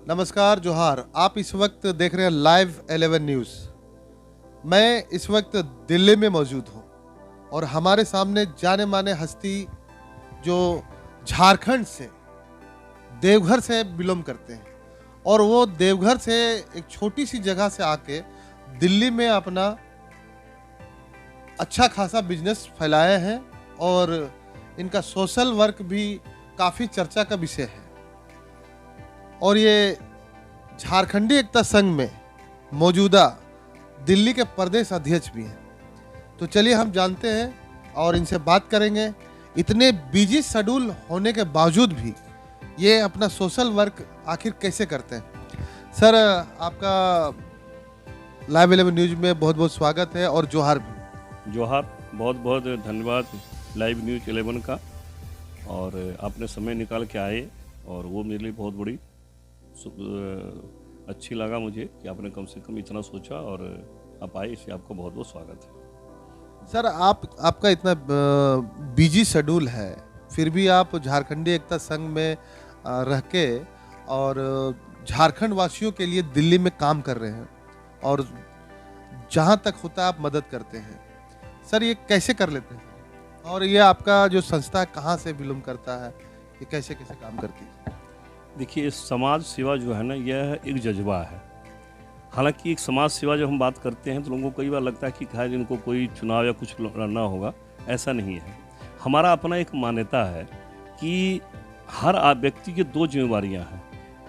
नमस्कार, जोहार। आप इस वक्त देख रहे हैं लाइव 11 न्यूज़। मैं इस वक्त दिल्ली में मौजूद हूं और हमारे सामने जाने माने हस्ती जो झारखंड से, देवघर से बिलोंग करते हैं और वो देवघर से एक छोटी सी जगह से आके दिल्ली में अपना अच्छा खासा बिजनेस फैलाए हैं और इनका सोशल वर्क भी काफ़ी चर्चा का विषय है। और ये झारखंडी एकता संघ में मौजूदा दिल्ली के प्रदेश अध्यक्ष भी हैं। तो चलिए हम जानते हैं और इनसे बात करेंगे। इतने बिजी शेड्यूल होने के बावजूद भी ये अपना सोशल वर्क आखिर कैसे करते हैं। सर, आपका लाइव 11 न्यूज़ में बहुत बहुत स्वागत है और जोहार भी। जोहार, बहुत बहुत धन्यवाद लाइव न्यूज़ 11 का। और आपने समय निकाल के आए और वो मेरे लिए बहुत बड़ी अच्छी लगा मुझे कि आपने कम से कम इतना सोचा और आप आए, इसलिए आपका बहुत बहुत स्वागत है। सर, आपका इतना बिजी शेड्यूल है, फिर भी आप झारखंडी एकता संघ में रह के और झारखंड वासियों के लिए दिल्ली में काम कर रहे हैं और जहाँ तक होता है आप मदद करते हैं। सर, ये कैसे कर लेते हैं और ये आपका जो संस्था है कहाँ से बिलोंग करता है, ये कैसे कैसे काम करती है? देखिए, समाज सेवा जो है ना, यह एक जज्बा है। हालांकि एक समाज सेवा जब हम बात करते हैं तो लोगों को कई बार लगता है कि शायद इनको कोई चुनाव या कुछ लड़ना होगा। ऐसा नहीं है। हमारा अपना एक मान्यता है कि हर व्यक्ति की दो जिम्मेवारियां हैं,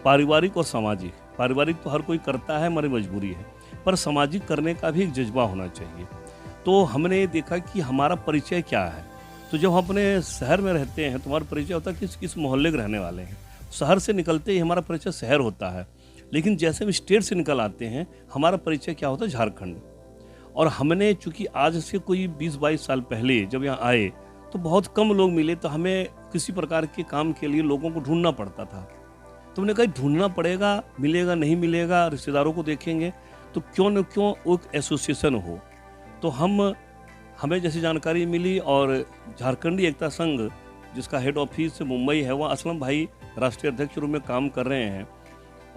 पारिवारिक और सामाजिक। पारिवारिक तो हर कोई करता है, हमारी मजबूरी है, पर सामाजिक करने का भी एक जज्बा होना चाहिए। तो हमने देखा कि हमारा परिचय क्या है। तो जब हम अपने शहर में रहते हैं तो हमारा परिचय होता है किस मोहल्ले के रहने वाले हैं। शहर से निकलते ही हमारा परिचय शहर होता है, लेकिन जैसे हम स्टेट से निकल आते हैं हमारा परिचय क्या होता है, झारखंड। और हमने चूंकि आज से कोई 20-22 साल पहले जब यहाँ आए तो बहुत कम लोग मिले, तो हमें किसी प्रकार के काम के लिए लोगों को ढूंढना पड़ता था। तो हमने कहा ढूंढना पड़ेगा, मिलेगा नहीं मिलेगा, रिश्तेदारों को देखेंगे, तो क्यों न क्यों एक एसोसिएशन हो। तो हमें जैसी जानकारी मिली और झारखंडी एकता संघ जिसका हेड ऑफिस मुंबई है, वहाँ असलम भाई राष्ट्रीय अध्यक्ष के रूप में काम कर रहे हैं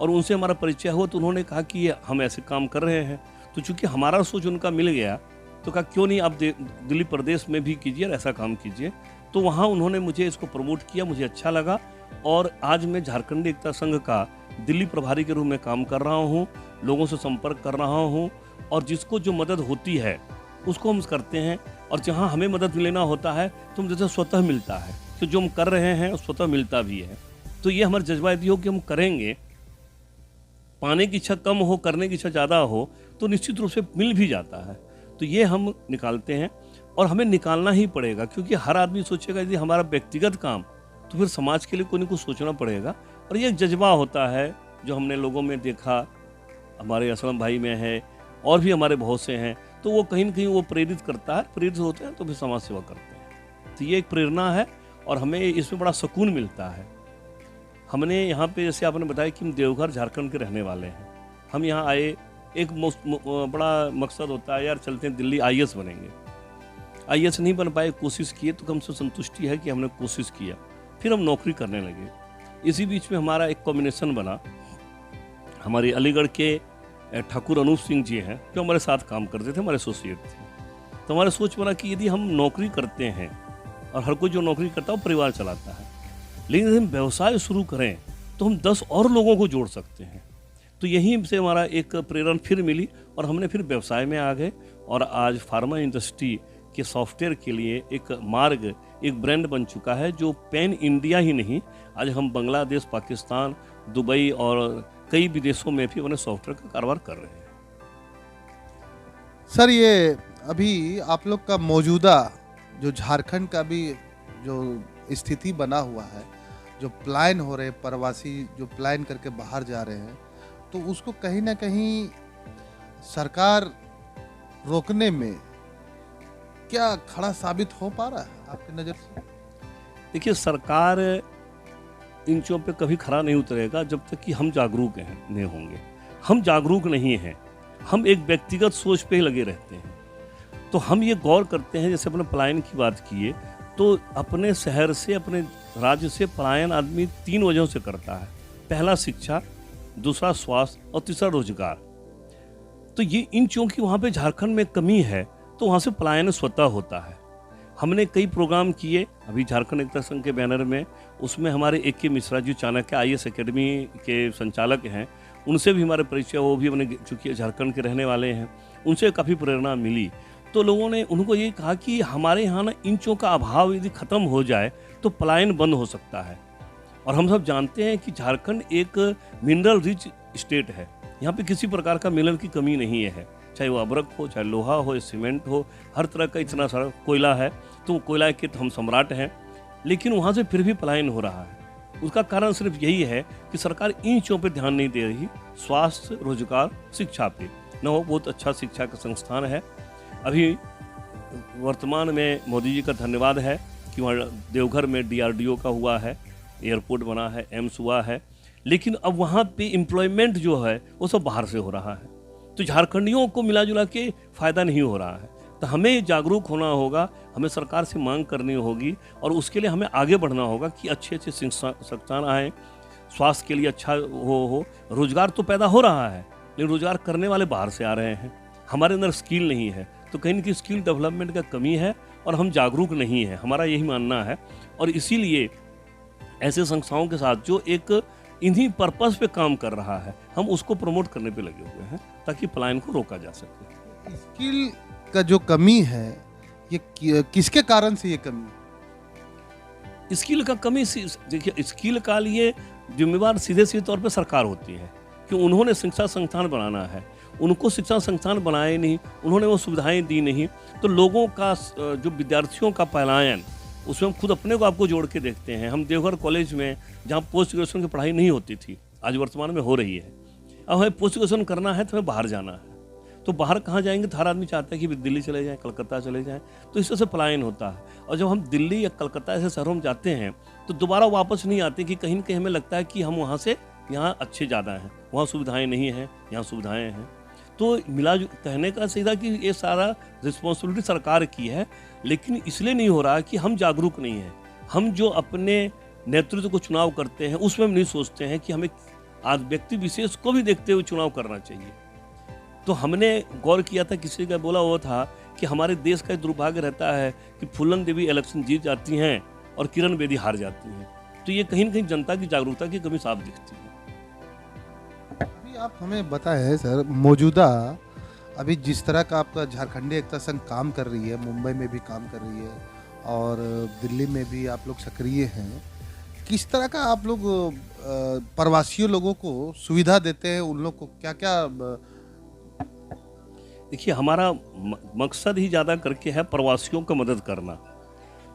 और उनसे हमारा परिचय हुआ। तो उन्होंने कहा कि हम ऐसे काम कर रहे हैं। तो चूंकि हमारा सोच उनका मिल गया तो कहा क्यों नहीं आप दिल्ली प्रदेश में भी कीजिए और ऐसा काम कीजिए। तो वहाँ उन्होंने मुझे इसको प्रमोट किया, मुझे अच्छा लगा और आज मैं झारखंडी एकता संघ का दिल्ली प्रभारी के रूप में काम कर रहा हूँ, लोगों से संपर्क कर रहा हूँ और जिसको जो मदद होती है उसको हम करते हैं। और जहाँ हमें मदद लेना होता है तो जैसे स्वतः मिलता है, तो जो हम कर रहे हैं स्वतः मिलता भी है। तो ये हमारा जज्बा यदि हो कि हम करेंगे, पाने की इच्छा कम हो करने की इच्छा ज़्यादा हो तो निश्चित रूप से मिल भी जाता है। तो ये हम निकालते हैं और हमें निकालना ही पड़ेगा, क्योंकि हर आदमी सोचेगा यदि हमारा व्यक्तिगत काम तो फिर समाज के लिए कोई न कुछ सोचना पड़ेगा। और ये एक जज्बा होता है जो हमने लोगों में देखा, हमारे असलम भाई में है और भी हमारे बहुत से हैं। तो वो कहीं न कहीं वो प्रेरित करता है, प्रेरित होते हैं तो फिर समाज सेवा करते हैं। तो ये एक प्रेरणा है और हमें इसमें बड़ा सुकून मिलता है। हमने यहाँ पे जैसे आपने बताया कि हम देवघर झारखंड के रहने वाले हैं। हम यहाँ आए, एक बड़ा मकसद होता है यार चलते हैं दिल्ली IAS बनेंगे। IAS नहीं बन पाए, कोशिश किए तो कम से संतुष्टि है कि हमने कोशिश किया। फिर हम नौकरी करने लगे। इसी बीच में हमारा एक कॉम्बिनेशन बना। हमारे अलीगढ़ के ठाकुर अनूप सिंह जी हैं जो हमारे साथ काम करते थे, हमारे एसोसिएट थे। तो हमारा सोच बना कि यदि हम नौकरी करते हैं और हर कोई जो नौकरी करता है वो परिवार चलाता है, लेकिन यदि हम व्यवसाय शुरू करें तो हम 10 और लोगों को जोड़ सकते हैं। तो यहीं से हमारा एक प्रेरणा फिर मिली और हमने फिर व्यवसाय में आ गए और आज फार्मा इंडस्ट्री के सॉफ्टवेयर के लिए एक मार्ग, एक ब्रांड बन चुका है जो पैन इंडिया ही नहीं, आज हम बांग्लादेश, पाकिस्तान, दुबई और कई विदेशों में भी अपने सॉफ्टवेयर का कारोबार कर रहे हैं। सर, ये अभी आप लोग का मौजूदा जो झारखंड का भी जो स्थिति बना हुआ है, जो प्लान हो रहे, प्रवासी जो प्लान करके बाहर जा रहे हैं, तो उसको कहीं ना कहीं सरकार रोकने में क्या खड़ा साबित हो पा रहा है आपकी नज़र से? देखिए, सरकार इन चीज़ों पे कभी खड़ा नहीं उतरेगा जब तक कि हम जागरूक नहीं होंगे। हम जागरूक नहीं हैं, हम एक व्यक्तिगत सोच पे ही लगे रहते हैं। तो हम ये गौर करते हैं, जैसे अपने पलायन की बात किए, तो अपने शहर से, अपने राज्य से पलायन आदमी 3 वजहों से करता है। पहला शिक्षा, दूसरा स्वास्थ्य और तीसरा रोजगार। तो ये इन चूंकि वहाँ पे झारखंड में कमी है तो वहाँ से पलायन स्वतः होता है। हमने कई प्रोग्राम किए अभी झारखंड एकता संघ के बैनर में, उसमें हमारे AK Mishra ji Chanakya IAS academy के संचालक हैं, उनसे भी हमारे परिचय, वो भी अपने चूँकि झारखंड के रहने वाले हैं, उनसे काफ़ी प्रेरणा मिली। तो लोगों ने उनको ये कहा कि हमारे यहाँ ना इंचों का अभाव यदि ख़त्म हो जाए तो पलायन बंद हो सकता है। और हम सब जानते हैं कि झारखंड एक मिनरल रिच स्टेट है, यहाँ पे किसी प्रकार का मिनरल की कमी नहीं है, चाहे वो अबरक हो, चाहे लोहा हो, सीमेंट हो, हर तरह का इतना सारा कोयला है, तो कोयला के हम सम्राट हैं। लेकिन वहाँ से फिर भी पलायन हो रहा है। उसका कारण सिर्फ यही है कि सरकार इन चीज़ों पर ध्यान नहीं दे रही, स्वास्थ्य, रोजगार, शिक्षा पे। न वो बहुत अच्छा शिक्षा का संस्थान है। अभी वर्तमान में मोदी जी का धन्यवाद है कि वहाँ देवघर में DRDO का हुआ है, एयरपोर्ट बना है, एम्स हुआ है, लेकिन अब वहाँ पे एम्प्लॉयमेंट जो है वो सब बाहर से हो रहा है, तो झारखंडियों को मिला जुला के फ़ायदा नहीं हो रहा है। तो हमें जागरूक होना होगा, हमें सरकार से मांग करनी होगी और उसके लिए हमें आगे बढ़ना होगा कि अच्छे अच्छे संस्थान आएँ, स्वास्थ्य के लिए अच्छा हो। रोजगार तो पैदा हो रहा है लेकिन रोजगार करने वाले बाहर से आ रहे हैं, हमारे अंदर स्किल नहीं है, तो कहीं ना कहीं स्किल डेवलपमेंट का कमी है और हम जागरूक नहीं है, हमारा यही मानना है। और इसीलिए ऐसे संस्थाओं के साथ जो एक इन्हीं पर्पस पे काम कर रहा है, हम उसको प्रमोट करने पे लगे हुए हैं ताकि पलायन को रोका जा सके। स्किल का जो कमी है ये किसके कारण से ये कमी है? स्किल का कमी, देखिए स्किल का लिए जिम्मेवार सीधे सीधे तौर पे सरकार होती है कि उन्होंने शिक्षा संस्थान बनाना है, उनको शिक्षा संस्थान बनाए नहीं, उन्होंने वो सुविधाएं दी नहीं, तो लोगों का जो विद्यार्थियों का पलायन, उसमें हम खुद अपने को आपको जोड़ के देखते हैं। हम देवघर कॉलेज में जहाँ पोस्ट ग्रेजुएशन की पढ़ाई नहीं होती थी, आज वर्तमान में हो रही है। अब हमें पोस्ट ग्रेजुएशन करना है तो हमें बाहर जाना है, तो बाहर कहाँ जाएंगे? तो हर आदमी चाहता है कि दिल्ली चले जाएं, कलकत्ता चले जाएं, तो इस तरह से पलायन होता है। और जब हम दिल्ली या कलकत्ता ऐसे शहरों में जाते हैं तो दोबारा वापस नहीं आते कि कहीं न कहीं हमें लगता है कि हम वहाँ से यहाँ अच्छे ज़्यादा हैं, वहाँ सुविधाएँ नहीं हैं, यहाँ सुविधाएँ हैं। तो कहने का सीधा कि ये सारा रिस्पॉन्सिबिलिटी सरकार की है, लेकिन इसलिए नहीं हो रहा कि हम जागरूक नहीं हैं। हम जो अपने नेतृत्व को चुनाव करते हैं उसमें हम नहीं सोचते हैं कि हमें आज व्यक्ति विशेष को भी देखते हुए चुनाव करना चाहिए। तो हमने गौर किया था, किसी का बोला वो था कि हमारे देश का दुर्भाग्य रहता है कि फूलन देवी इलेक्शन जीत जाती हैं और किरण बेदी हार जाती हैं। तो ये कहीं न कहीं जनता की जागरूकता की कमी साफ दिखती है। अभी आप हमें बताएं सर, मौजूदा अभी जिस तरह का आपका झारखंडी एकता संघ काम कर रही है, मुंबई में भी काम कर रही है और दिल्ली में भी आप लोग सक्रिय हैं, किस तरह का आप लोग प्रवासियों लोगों को सुविधा देते हैं? उन लोग को क्या क्या? देखिए, हमारा मकसद ही ज़्यादा करके है प्रवासियों को मदद करना।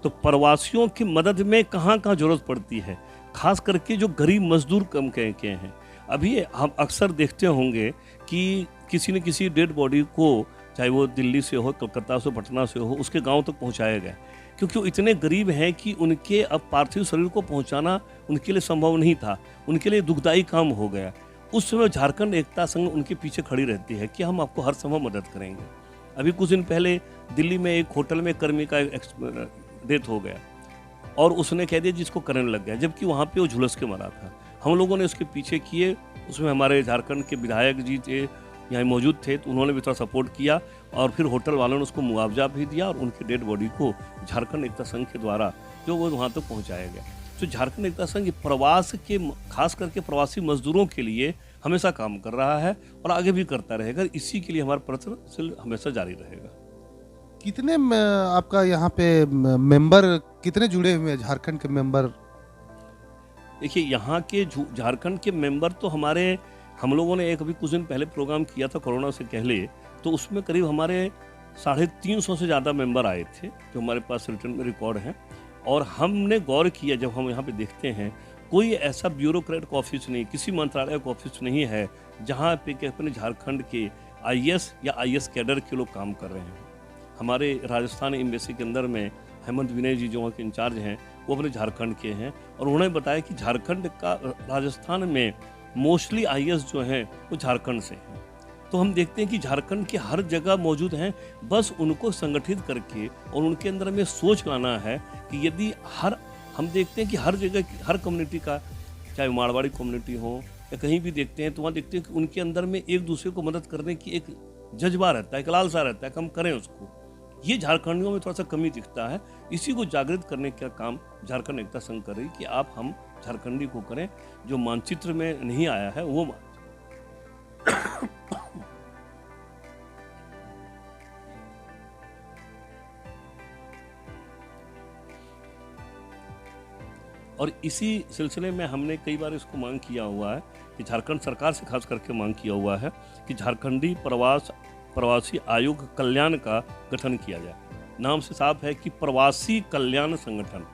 तो प्रवासियों की मदद में कहाँ कहाँ ज़रूरत पड़ती है, खास करके जो गरीब मजदूर कम के हैं। अभी हम अक्सर देखते होंगे कि किसी न किसी डेड बॉडी को, चाहे वो दिल्ली से हो, कलकत्ता से, पटना से हो, उसके गांव तक पहुंचाया गया, क्योंकि वो इतने गरीब हैं कि उनके अब पार्थिव शरीर को पहुंचाना उनके लिए संभव नहीं था, उनके लिए दुखदायी काम हो गया। उस समय झारखंड एकता संघ उनके पीछे खड़ी रहती है कि हम आपको हर समय मदद करेंगे। अभी कुछ दिन पहले दिल्ली में एक होटल में कर्मी का डेथ हो गया और उसने कह दिया जिसको करंट लग गया, जबकि वहाँ पे वो झुलस के मरा था। हम लोगों ने उसके पीछे किए, उसमें हमारे झारखंड के विधायक जी थे, यहाँ मौजूद थे, तो उन्होंने भी थोड़ा सपोर्ट किया और फिर होटल वालों ने उसको मुआवजा भी दिया और उनकी डेड बॉडी को झारखंड एकता संघ के द्वारा जो वो वहाँ तक पहुँचाया गया। तो झारखंड एकता संघ प्रवास के, खास करके प्रवासी मजदूरों के लिए हमेशा काम कर रहा है और आगे भी करता रहेगा। इसी के लिए हमारा प्रयत्न हमेशा जारी रहेगा। कितने आपका यहाँ पे मेंबर कितने जुड़े हुए हैं, झारखंड के मेंबर? देखिए, यहाँ के झारखंड के मेंबर तो हमारे, हम लोगों ने एक अभी कुछ दिन पहले प्रोग्राम किया था कोरोना से पहले, तो उसमें करीब हमारे 350 से ज़्यादा मेंबर आए थे जो हमारे पास रिटर्न में रिकॉर्ड हैं। और हमने गौर किया, जब हम यहाँ पे देखते हैं, कोई ऐसा ब्यूरोक्रेट का ऑफिस नहीं, किसी मंत्रालय का ऑफिस नहीं है जहाँ पे कि अपने झारखंड के IAS या IAS कैडर के लोग काम कर रहे हैं। हमारे राजस्थान एम्बेसी के अंदर में हेमंत विनय जी जो वहाँ के इंचार्ज हैं, वो अपने झारखंड के हैं और उन्होंने बताया कि झारखंड का, राजस्थान में मोस्टली IAS जो हैं वो झारखंड से हैं। तो हम देखते हैं कि झारखंड के हर जगह मौजूद हैं, बस उनको संगठित करके और उनके अंदर में सोच लाना है कि यदि हम देखते हैं कि हर जगह हर कम्युनिटी का, चाहे मारवाड़ी कम्युनिटी हो, या कहीं भी देखते हैं तो वहाँ देखते हैं कि उनके अंदर में एक दूसरे को मदद करने की एक जज्बा रहता है, एक लालसा रहता है कि हम करें उसको। ये झारखंडियों में थोड़ा सा कमी दिखता है। इसी को जागृत करने का काम झारखंड एकता संघ कर रही कि आप हम झारखंडी को करें, जो मानचित्र में नहीं आया है वो और इसी सिलसिले में हमने कई बार इसको मांग किया हुआ है कि झारखंड सरकार से खास करके मांग किया हुआ है कि झारखंडी प्रवासी आयोग कल्याण का गठन किया जाए। नाम से साफ है कि प्रवासी कल्याण संगठन।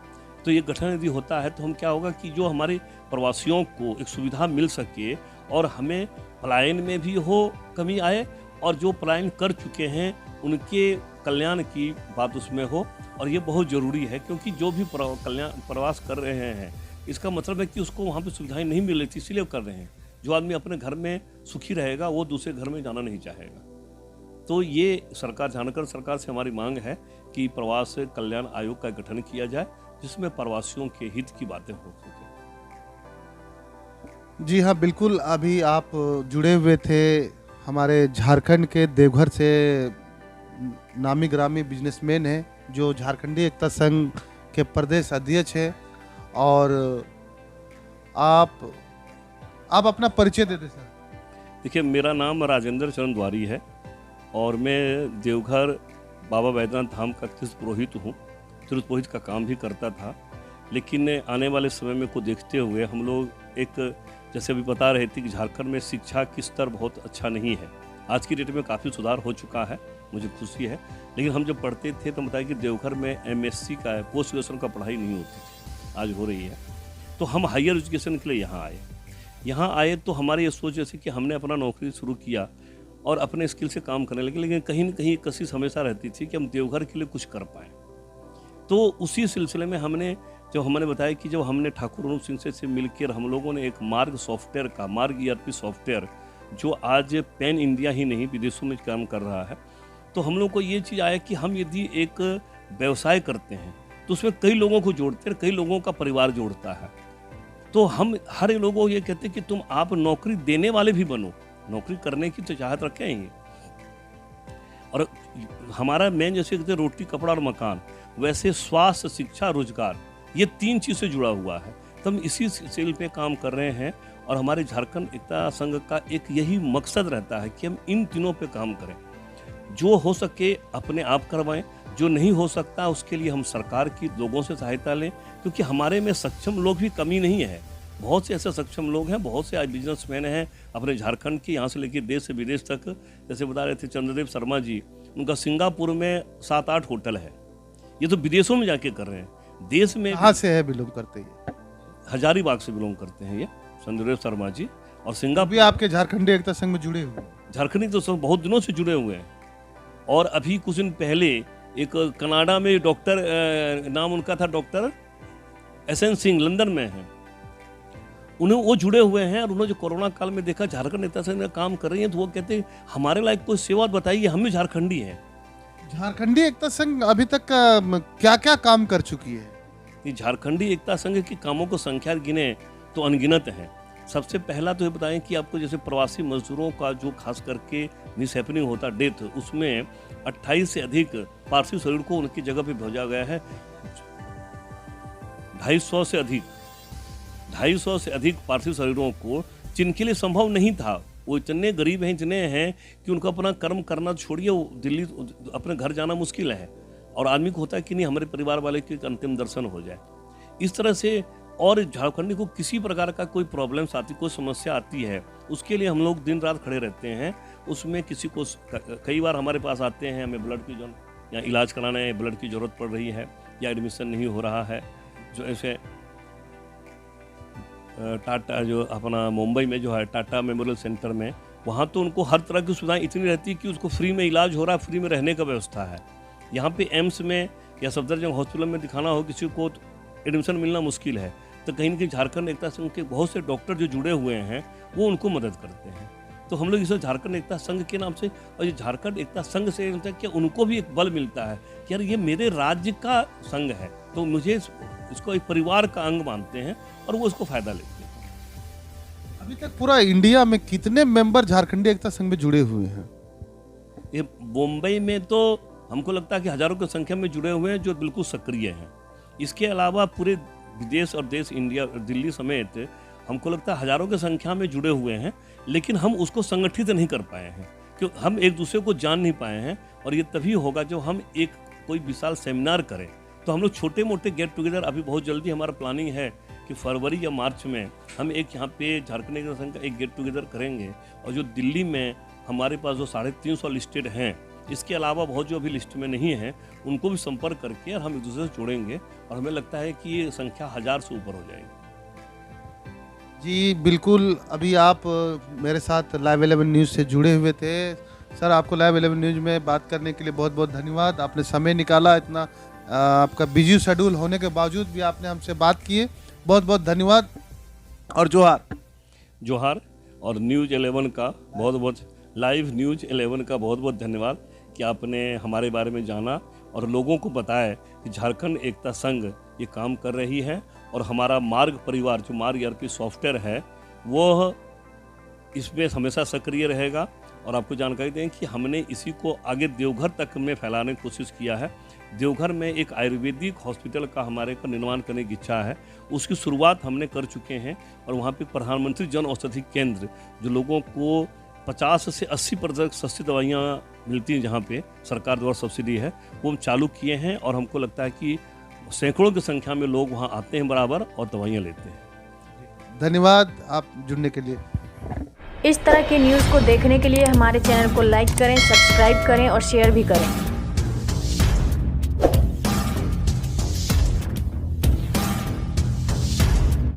तो ये गठन यदि होता है तो हम क्या होगा कि जो हमारे प्रवासियों को एक सुविधा मिल सके और हमें पलायन में भी हो कमी आए, और जो पलायन कर चुके हैं उनके कल्याण की बात उसमें हो। और ये बहुत ज़रूरी है क्योंकि जो भी प्रवास कर रहे हैं इसका मतलब है कि उसको वहाँ पे सुविधाएं नहीं मिल रही थी, इसलिए कर रहे हैं। जो आदमी अपने घर में सुखी रहेगा वो दूसरे घर में जाना नहीं चाहेगा। तो ये झारखंड सरकार से हमारी मांग है कि प्रवास कल्याण आयोग का गठन किया जाए जिसमें प्रवासियों के हित की बातें हो सके। जी हाँ, बिल्कुल। अभी आप जुड़े हुए थे हमारे झारखंड के देवघर से, नामी ग्रामी बिजनेसमैन हैं जो झारखंडी एकता संघ के प्रदेश अध्यक्ष हैं। और आप अपना परिचय दे दें सर। देखिए, मेरा नाम राजेंद्र चरण द्वारी है और मैं देवघर बाबा बैद्यनाथ धाम का तीर्थ पुरोहित हूँ। तीर्थ पुरोहित का काम भी करता था, लेकिन आने वाले समय में को देखते हुए हम लोग एक, जैसे अभी बता रहे थे कि झारखंड में शिक्षा की स्तर बहुत अच्छा नहीं है। आज की डेट में काफ़ी सुधार हो चुका है, मुझे खुशी है। लेकिन हम जब पढ़ते थे तो बताया कि देवघर में MSc का पोस्ट ग्रेजुएशन का पढ़ाई नहीं होती थी, आज हो रही है। तो हम हायर एजुकेशन के लिए यहाँ आए तो हमारी ये सोच जैसे कि हमने अपना नौकरी शुरू किया और अपने स्किल से काम करने लगे, लेकिन कहीं न कहीं कशिश हमेशा रहती थी कि हम देवघर के लिए कुछ कर पाएँ। तो उसी सिलसिले में हमने बताया कि जब हमने ठाकुर अनूप सिंह से मिलकर हम लोगों ने एक मार्ग ERP सॉफ्टवेयर जो आज पैन इंडिया ही नहीं विदेशों में काम कर रहा है, तो हम लोग को ये चीज़ आया कि हम यदि एक व्यवसाय करते हैं तो उसमें कई लोगों को जोड़ते हैं, कई लोगों का परिवार जोड़ता है। तो हम हर लोगों को ये कहते हैं कि आप नौकरी देने वाले भी बनो, नौकरी करने की तो चाहत रखें ही। और हमारा मेन जैसे कहते हैं रोटी कपड़ा और मकान, वैसे स्वास्थ्य शिक्षा रोजगार, ये 3 चीज़ से जुड़ा हुआ है। तो हम इसी सेल पे काम कर रहे हैं और हमारे झारखंड एकता संघ का एक यही मकसद रहता है कि हम इन तीनों पे काम करें। जो हो सके अपने आप करवाएं, जो नहीं हो सकता उसके लिए हम सरकार की लोगों से सहायता लें, क्योंकि हमारे में सक्षम लोग भी कमी नहीं है। बहुत से ऐसे सक्षम लोग हैं, बहुत से आज बिजनेसमैन हैं अपने झारखंड के, यहाँ से लेकर देश से विदेश तक। जैसे बता रहे थे चंद्रदेव शर्मा जी, उनका सिंगापुर में 7-8 होटल है। ये तो विदेशों में जाके कर रहे हैं। देश में कहाँ से है बिलोंग करते हैं? हजारीबाग से बिलोंग करते हैं ये चंद्रदेव शर्मा जी। और सिंगापुर भी आपके झारखंडी एकता संघ में जुड़े हुए? झारखंडी तो सब बहुत दिनों से जुड़े हुए हैं। और अभी कुछ दिन पहले एक कनाडा में डॉक्टर, नाम उनका था डॉक्टर SN सिंह, लंदन में है, वो जुड़े हुए हैं। और उन्होंने जो कोरोना काल में देखा झारखंड एकता संघ में काम कर रही हैं, तो वो कहते हैं हमारे लायक कोई सेवा बताइए, हम भी झारखंडी हैं। झारखंडी एकता संघ अभी तक क्या क्या काम कर चुकी है? ये झारखंडी एकता संघ की कामों को संख्या गिने तो अनगिनत है। सबसे पहला तो ये बताएं कि आपको जैसे प्रवासी मजदूरों का जो खास करके मिसहैपनिंग होता, डेथ, उसमें 28 से अधिक पार्थिव शरीर को उनकी जगह पे भेजा गया है। 250 से अधिक पार्थिव शरीरों को, जिनके लिए संभव नहीं था, वो इतने गरीब हैं, इतने हैं कि उनको अपना कर्म करना छोड़िए, वो दिल्ली अपने घर जाना मुश्किल है। और आदमी को होता है कि नहीं हमारे परिवार वाले के अंतिम दर्शन हो जाए। इस तरह से और झारखंडी को किसी प्रकार का कोई प्रॉब्लम्स आती, कोई समस्या आती है, उसके लिए हम लोग दिन रात खड़े रहते हैं। उसमें किसी को कई बार हमारे पास आते हैं, हमें ब्लड की जरूरत या इलाज कराने ब्लड की ज़रूरत पड़ रही है या एडमिशन नहीं हो रहा है। जो ऐसे टाटा जो अपना मुंबई में जो है टाटा मेमोरियल सेंटर में, वहाँ तो उनको हर तरह की सुविधाएं इतनी रहती है कि उसको फ्री में इलाज हो रहा है, फ्री में रहने का व्यवस्था है। यहाँ पे एम्स में या सफदरजंग हॉस्पिटल में दिखाना हो किसी को तो एडमिशन मिलना मुश्किल है। तो कहीं न कहीं झारखंड एकता संघ के बहुत से डॉक्टर जो जुड़े हुए हैं वो उनको मदद करते हैं। तो हम लोग इसे झारखंड एकता संघ के नाम से, और ये झारखंड एकता संघ से कि उनको भी एक बल मिलता है कि यार ये मेरे राज्य का संघ है, तो मुझे इसको एक परिवार का अंग मानते हैं और वो इसको फायदा लेते हैं। अभी तक पूरा इंडिया में कितने मेंबर झारखंडी एकता संघ में जुड़े हुए हैं? ये मुंबई में तो हमको लगता है कि हजारों की संख्या में जुड़े हुए हैं जो बिल्कुल सक्रिय हैं। इसके अलावा पूरे विदेश और देश इंडिया दिल्ली समेत हमको लगता है हजारों की संख्या में जुड़े हुए हैं, लेकिन हम उसको संगठित नहीं कर पाए हैं क्योंकि हम एक दूसरे को जान नहीं पाए हैं। और ये तभी होगा जब हम एक कोई विशाल सेमिनार करें। तो हम लोग छोटे मोटे गेट टुगेदर अभी बहुत जल्दी हमारा प्लानिंग है कि फरवरी या मार्च में हम एक यहाँ पे झारखंड एकता संघ का एक गेट टुगेदर करेंगे। और जो दिल्ली में हमारे पास जो 350 लिस्टेड हैं, इसके अलावा बहुत जो अभी लिस्ट में नहीं है, उनको भी संपर्क करके और हम एक दूसरे से जोड़ेंगे और हमें लगता है कि ये संख्या 1000 से ऊपर हो जाएगी। जी बिल्कुल, अभी आप मेरे साथ लाइव 11 न्यूज़ से जुड़े हुए थे। सर, आपको लाइव 11 न्यूज़ में बात करने के लिए बहुत बहुत धन्यवाद। आपने समय निकाला, इतना आपका बिजी शेड्यूल होने के बावजूद भी आपने हमसे बात की है। बहुत बहुत धन्यवाद और जोहार। जोहार। और न्यूज़ 11 का बहुत बहुत, लाइव न्यूज़ 11 का बहुत बहुत धन्यवाद कि आपने हमारे बारे में जाना और लोगों को बताया कि झारखंड एकता संघ ये काम कर रही है। और हमारा मार्ग परिवार जो मार्ग ERP सॉफ्टवेयर है वो इसमें हमेशा सक्रिय रहेगा। और आपको जानकारी दें कि हमने इसी को आगे देवघर तक में फैलाने की कोशिश किया है। देवघर में एक आयुर्वेदिक हॉस्पिटल का हमारे को निर्माण करने की इच्छा है, उसकी शुरुआत हमने कर चुके हैं। और वहाँ पे प्रधानमंत्री जन औषधि केंद्र जो लोगों को 50 से 80% सस्ती दवाइयाँ मिलती हैं, जहाँ पे सरकार द्वारा सब्सिडी है, वो हम चालू किए हैं। और हमको लगता है कि सैकड़ों की संख्या में लोग वहाँ आते हैं बराबर और दवाइयाँ लेते हैं। धन्यवाद आप जुड़ने के लिए। इस तरह की न्यूज़ को देखने के लिए हमारे चैनल को लाइक करें, सब्सक्राइब करें और शेयर भी करें।